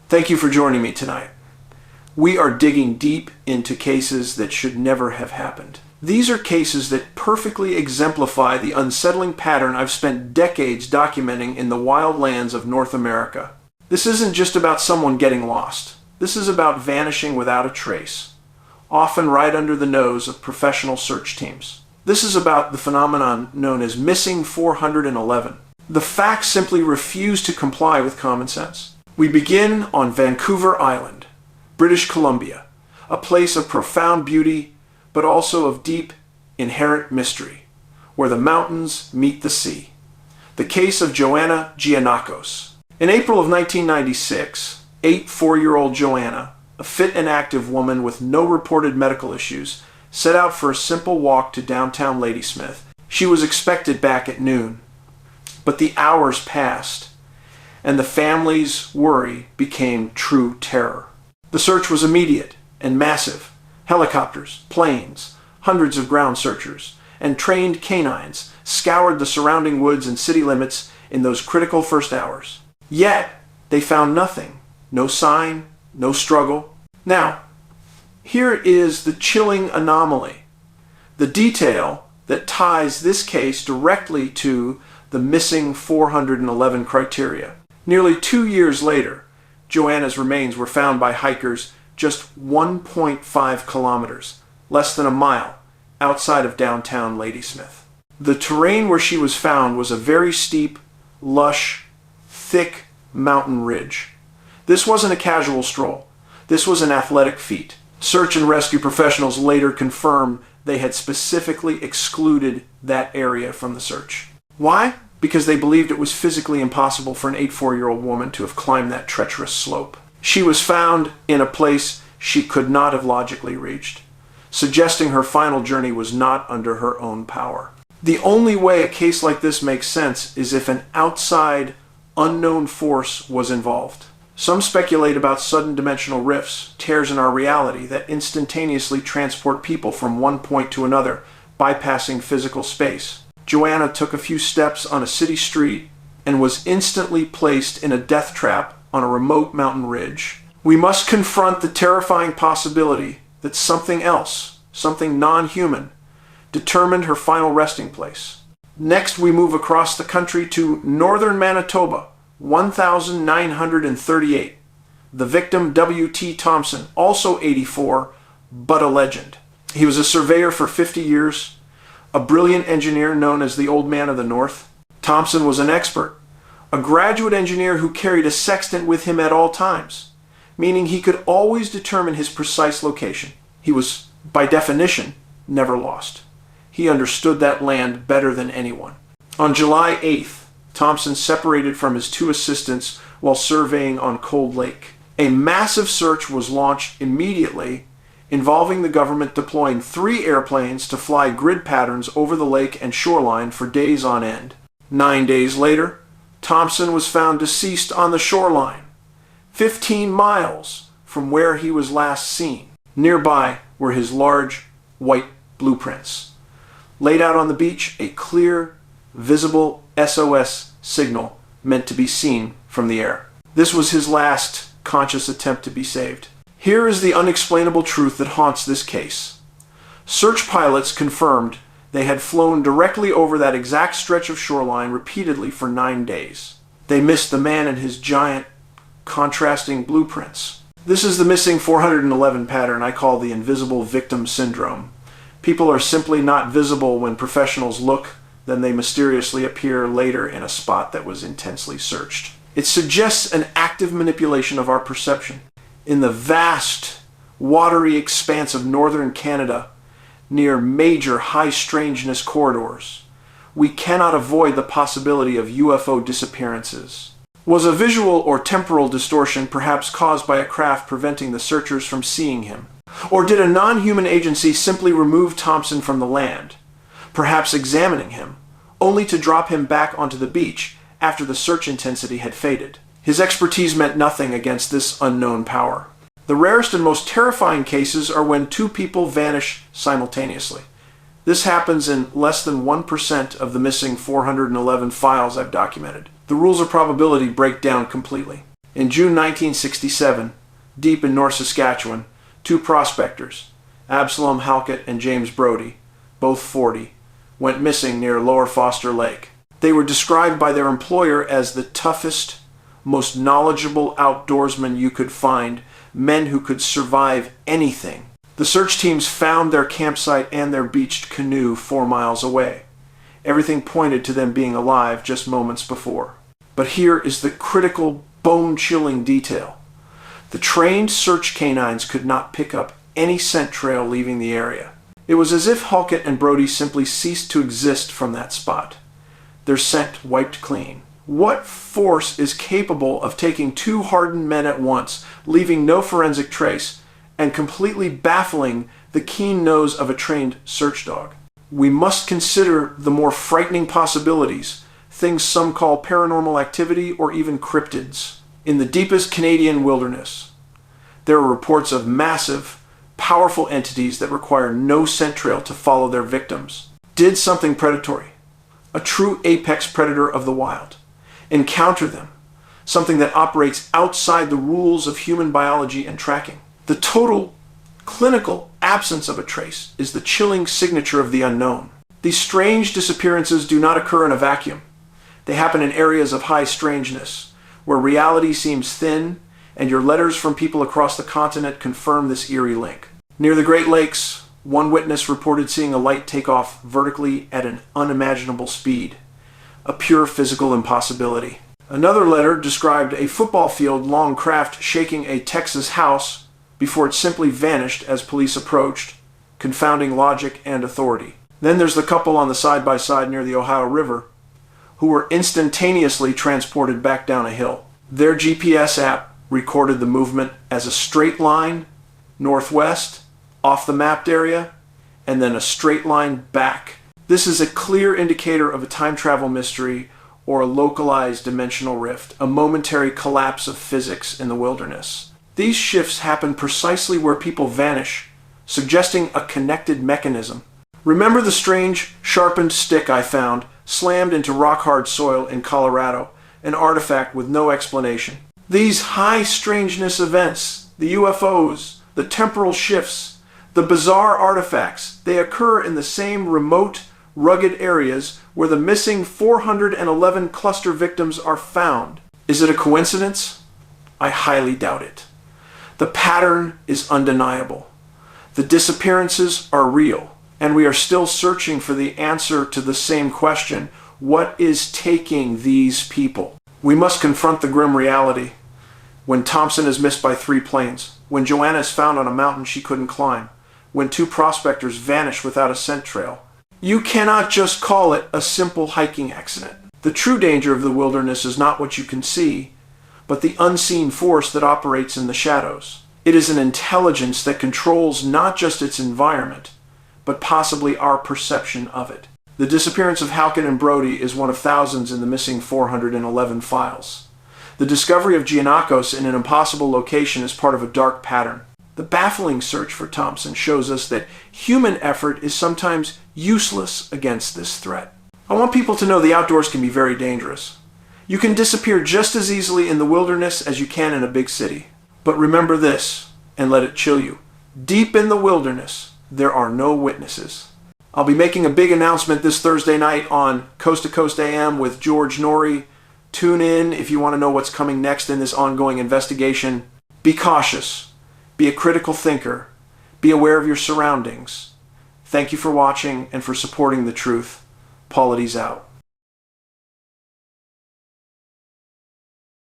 Thank you for joining me tonight. We are digging deep into cases that should never have happened. These are cases that perfectly exemplify the unsettling pattern I've spent decades documenting in the wild lands of North America. This isn't just about someone getting lost. This is about vanishing without a trace, often right under the nose of professional search teams. This is about the phenomenon known as missing 411. The facts simply refuse to comply with common sense. We begin on Vancouver Island, British Columbia, a place of profound beauty, but also of deep, inherent mystery, where the mountains meet the sea. The case of Joanna Giannakos. In April of 1996, 4-year-old Joanna, a fit and active woman with no reported medical issues, set out for a simple walk to downtown Ladysmith. She was expected back at noon. But the hours passed, and the family's worry became true terror. The search was immediate and massive. Helicopters, planes, hundreds of ground searchers, and trained canines scoured the surrounding woods and city limits in those critical first hours. Yet, they found nothing. No sign, no struggle. Now, here is the chilling anomaly. The detail that ties this case directly to the missing 411 criteria. Nearly 2 years later, Joanna's remains were found by hikers just 1.5 kilometers, less than a mile, outside of downtown Ladysmith. The terrain where she was found was a very steep, lush, thick mountain ridge. This wasn't a casual stroll. This was an athletic feat. Search and rescue professionals later confirmed they had specifically excluded that area from the search. Why? Because they believed it was physically impossible for an 4-year-old woman to have climbed that treacherous slope. She was found in a place she could not have logically reached, suggesting her final journey was not under her own power. The only way a case like this makes sense is if an outside, unknown force was involved. Some speculate about sudden dimensional rifts, tears in our reality that instantaneously transport people from one point to another, bypassing physical space. Joanna took a few steps on a city street and was instantly placed in a death trap on a remote mountain ridge. We must confront the terrifying possibility that something else, something non-human, determined her final resting place. Next, we move across the country to northern Manitoba, 1938. The victim, W.T. Thompson, also 84, but a legend. He was a surveyor for 50 years, a brilliant engineer known as the Old Man of the North. Thompson was an expert, a graduate engineer who carried a sextant with him at all times, meaning he could always determine his precise location. He was, by definition, never lost. He understood that land better than anyone. On July 8th, Thompson separated from his 2 assistants while surveying on Cold Lake. A massive search was launched immediately, involving the government deploying 3 airplanes to fly grid patterns over the lake and shoreline for days on end. 9 days later, Thompson was found deceased on the shoreline, 15 miles from where he was last seen. Nearby were his large, white blueprints. Laid out on the beach, a clear, visible SOS signal meant to be seen from the air. This was his last conscious attempt to be saved. Here is the unexplainable truth that haunts this case. Search pilots confirmed they had flown directly over that exact stretch of shoreline repeatedly for 9 days. They missed the man and his giant, contrasting blueprints. This is the missing 411 pattern I call the invisible victim syndrome. People are simply not visible when professionals look, then they mysteriously appear later in a spot that was intensely searched. It suggests an active manipulation of our perception. In the vast, watery expanse of northern Canada, near major high-strangeness corridors, we cannot avoid the possibility of UFO disappearances. Was a visual or temporal distortion perhaps caused by a craft preventing the searchers from seeing him? Or did a non-human agency simply remove Thompson from the land, perhaps examining him, only to drop him back onto the beach after the search intensity had faded? His expertise meant nothing against this unknown power. The rarest and most terrifying cases are when 2 people vanish simultaneously. This happens in less than 1% of the missing 411 files I've documented. The rules of probability break down completely. In June 1967, deep in North Saskatchewan, two prospectors, Absalom Halkett and James Brody, both 40, went missing near Lower Foster Lake. They were described by their employer as the toughest, most knowledgeable outdoorsmen you could find, men who could survive anything. The search teams found their campsite and their beached canoe 4 miles away. Everything pointed to them being alive just moments before. But here is the critical, bone-chilling detail. The trained search canines could not pick up any scent trail leaving the area. It was as if Halkett and Brody simply ceased to exist from that spot. Their scent wiped clean. What force is capable of taking two hardened men at once, leaving no forensic trace, and completely baffling the keen nose of a trained search dog? We must consider the more frightening possibilities, things some call paranormal activity or even cryptids. In the deepest Canadian wilderness, there are reports of massive, powerful entities that require no scent trail to follow their victims. Did something predatory, a true apex predator of the wild, encounter them, something that operates outside the rules of human biology and tracking? The total clinical absence of a trace is the chilling signature of the unknown. These strange disappearances do not occur in a vacuum. They happen in areas of high strangeness, where reality seems thin, and your letters from people across the continent confirm this eerie link. Near the Great Lakes, one witness reported seeing a light take off vertically at an unimaginable speed, a pure physical impossibility. Another letter described a football field-long craft shaking a Texas house before it simply vanished as police approached, confounding logic and authority. Then there's the couple on the side-by-side near the Ohio River who were instantaneously transported back down a hill. Their GPS app recorded the movement as a straight line northwest, off the mapped area, and then a straight line back. This is a clear indicator of a time travel mystery or a localized dimensional rift, a momentary collapse of physics in the wilderness. These shifts happen precisely where people vanish, suggesting a connected mechanism. Remember the strange, sharpened stick I found, slammed into rock-hard soil in Colorado, an artifact with no explanation? These high strangeness events, the UFOs, the temporal shifts, the bizarre artifacts, they occur in the same remote, rugged areas where the missing 411 cluster victims are found. Is it a coincidence? I highly doubt it. The pattern is undeniable. The disappearances are real, and we are still searching for the answer to the same question: what is taking these people? We must confront the grim reality. When Thompson is missed by 3 planes, when Joanna is found on a mountain she couldn't climb, when 2 prospectors vanish without a scent trail, you cannot just call it a simple hiking accident. The true danger of the wilderness is not what you can see, but the unseen force that operates in the shadows. It is an intelligence that controls not just its environment, but possibly our perception of it. The disappearance of Halkett and Brody is one of thousands in the missing 411 files. The discovery of Giannakos in an impossible location is part of a dark pattern. The baffling search for Thompson shows us that human effort is sometimes useless against this threat. I want people to know the outdoors can be very dangerous. You can disappear just as easily in the wilderness as you can in a big city. But remember this, and let it chill you. Deep in the wilderness, there are no witnesses. I'll be making a big announcement this Thursday night on Coast to Coast AM with George Norrie. Tune in if you want to know what's coming next in this ongoing investigation. Be cautious. Be a critical thinker. Be aware of your surroundings. Thank you for watching and for supporting the truth. Paulides out.